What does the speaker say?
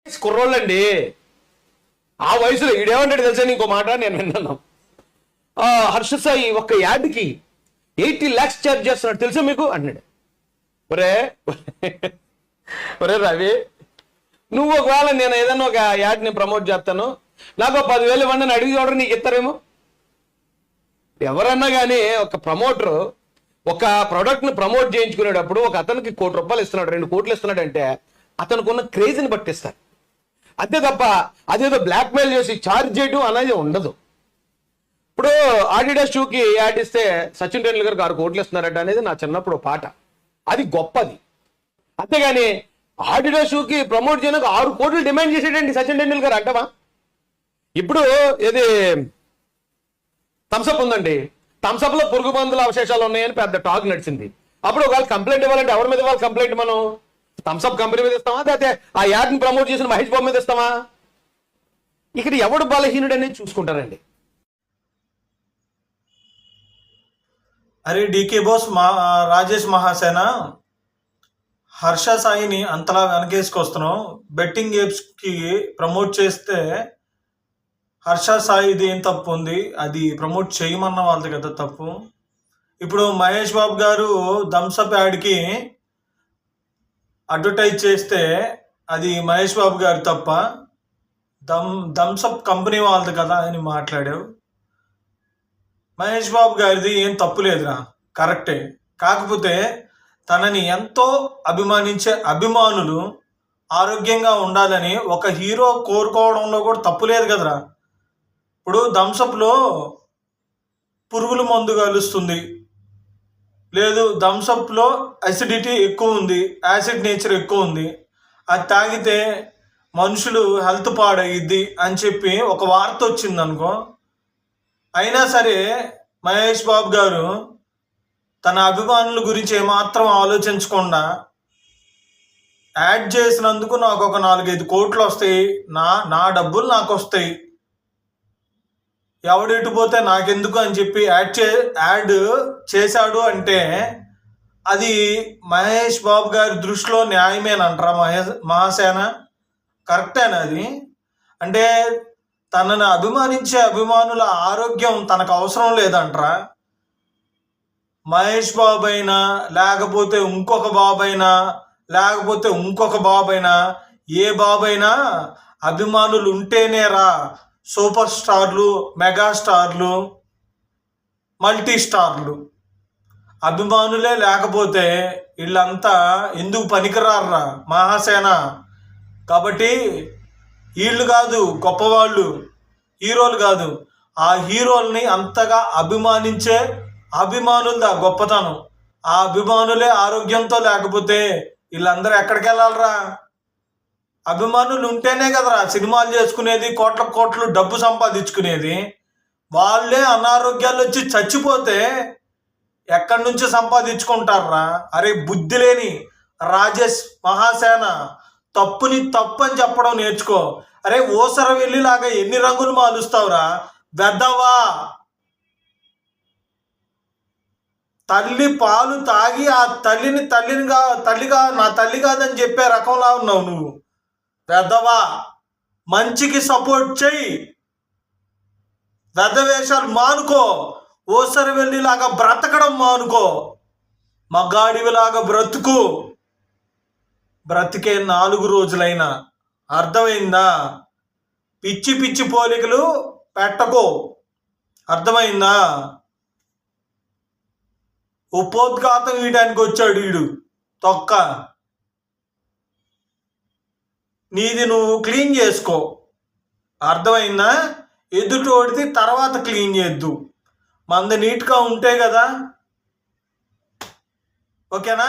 కుర్రోళ్ళండి. ఆ వయసులో ఈడేమంటాడు తెలుసా? ఇంకో మాట నేను విన్నాను. హర్ష సాయి ఒక యాడ్కి 80 lakhs ఛార్జ్ చేస్తున్నాడు తెలుసా మీకు అన్నాడు. ఒరే ఒరే రవి, నువ్వు ఒకవేళ నేను ఏదన్నా ఒక యాడ్ని ప్రమోట్ చేస్తాను, నాకు 10,000 ఇవ్వండి అని అడిగి చూడరు, నీకు ఇస్తారేమో. ఎవరన్నా కానీ ఒక ప్రమోటర్ ఒక ప్రోడక్ట్ని ప్రమోట్ చేయించుకునేటప్పుడు ఒక అతనికి ₹1 కోటి ఇస్తున్నాడు, 2 కోట్లు ఇస్తున్నాడు అంటే అతనికి ఉన్న క్రేజ్ని పట్టిస్తారు. అంతే తప్ప అదేదో బ్లాక్మెయిల్ చేసి ఛార్జ్ చేయడం అనేది ఉండదు. ఇప్పుడు ఆడిడాస్ షూకి యాడ్ ఇస్తే సచిన్ టెండూల్కర్కి 6 కోట్లు ఇస్తున్నారట అనేది నా చిన్నప్పుడు పాట. అది గొప్పది. అంతేగాని ఆడిడాస్ షూకి ప్రమోట్ చేయడానికి 6 కోట్లు డిమాండ్ చేసేటండి సచిన్ టెండూల్కర్ అంటవా? ఇప్పుడు ఏది థమ్సప్ ఉందండి, థమ్సప్ లో పురుగు మందుల అవశేషాలు ఉన్నాయని పెద్ద టాక్ నడిచింది. అప్పుడు ఒకవేళ కంప్లైంట్ ఇవ్వాలంటే ఎవరి మీద ఇవ్వాలి కంప్లైంట్? మనం థమ్సప్ కంపెనీ మీద ఇస్తామా, లేకపోతే ఆ యాడ్ని ప్రమోట్ చేసిన మహేష్ బాబు మీద ఇస్తామా? ఇక్కడ ఎవడు బలహీనుడు అనేది చూసుకుంటారండి. అరే డీకే బాస్ రాజేష్ మహాసేన, హర్ష సాయిని అంతలా వెనకేసుకొస్తున్నావు. బెట్టింగ్ యాప్స్కి ప్రమోట్ చేస్తే హర్ష సాయిది ఏం తప్పు ఉంది? అది ప్రమోట్ చేయమన్న వాళ్ళది కదా తప్పు. ఇప్పుడు మహేష్ బాబు గారు థమ్సప్ యాడ్కి అడ్వర్టైజ్ చేస్తే అది మహేష్ బాబు గారు తప్ప? థమ్సప్ కంపెనీ వాళ్ళది కదా అని మాట్లాడావు. మహేష్ బాబు గారిది ఏం తప్పు లేదురా, కరెక్టే. కాకపోతే తనని ఎంతో అభిమానించే అభిమానులు ఆరోగ్యంగా ఉండాలని ఒక హీరో కోరుకోవడంలో కూడా తప్పు లేదు కదరా. ఇప్పుడు థమ్సప్లో పురుగుల మందు కలుస్తుంది, లేదు థమ్సప్లో అసిడిటీ ఎక్కువ ఉంది, యాసిడ్ నేచర్ ఎక్కువ ఉంది, అది తాగితే మనుషులు హెల్త్ పాడయిద్ది అని చెప్పి ఒక వార్త వచ్చింది అనుకో. అయినా సరే మహేష్ బాబు గారు తన అభిమానుల గురించి ఏమాత్రం ఆలోచించకుండా యాడ్ చేసినందుకు నాకు ఒక 4-5 కోట్లు వస్తాయి, నా డబ్బులు నాకు వస్తాయి, ఎవడెటు పోతే నాకెందుకు అని చెప్పి యాడ్ చేశాడు అంటే అది మహేష్ బాబు గారి దృష్టిలో న్యాయమేనంటారా? మహాసేన కరెక్టేనా అది? అంటే తనను అభిమానించే అభిమానుల ఆరోగ్యం తనకు అవసరం లేదంటారా? మహేష్ బాబు అయినా, లేకపోతే ఇంకొక బాబైనా, లేకపోతే ఇంకొక బాబైనా, ఏ బాబైనా అభిమానులు ఉంటేనేరా సూపర్ స్టార్లు, మెగాస్టార్లు, మల్టీ స్టార్లు. అభిమానులే లేకపోతే వీళ్ళంతా ఎందుకు పనికిరారా మహాసేన? కాబట్టి వీళ్ళు కాదు గొప్పవాళ్ళు, హీరోలు కాదు, ఆ హీరోల్ని అంతగా అభిమానించే అభిమానులదా గొప్పతనం. ఆ అభిమానులే ఆరోగ్యంతో లేకపోతే వీళ్ళందరూ ఎక్కడికి వెళ్ళాలరా? అభిమానులు ఉంటేనే కదరా సినిమాలు చేసుకునేది, కోట్ల డబ్బు సంపాదించుకునేది. వాళ్ళే అనారోగ్యాలు వచ్చి చచ్చిపోతే ఎక్కడి నుంచి సంపాదించుకుంటారా? అరే బుద్ధి లేని రాజేష్ మహాసేన, తప్పుని తప్పు అని చెప్పడం నేర్చుకో. అరే ఓసర వెళ్ళిలాగా ఎన్ని రంగులు మాలుస్తావురా వెద్దవా? తల్లి పాలు తాగి ఆ తల్లిగా నా తల్లి కాదని చెప్పే రకంలా ఉన్నావు నువ్వు వెద్దవా. మంచికి సపోర్ట్ చెయ్యి, వెద్ద వేషాలు మానుకో, ఓసర వెళ్ళిలాగా బ్రతకడం మానుకో, మగాడివిలాగా బ్రతుకు. బ్రతికే 4 రోజులైనా, అర్థమైందా? పిచ్చి పిచ్చి పోలికలు పెట్టకో, అర్థమైందా? ఉపోద్ఘాతం వీయడానికి వచ్చాడు వీడు తొక్క. నీది నువ్వు క్లీన్ చేసుకో, అర్థమైందా? ఎదుటోడిది తర్వాత క్లీన్ చేద్దు. మంది నీట్గా ఉంటే కదా, ఓకేనా?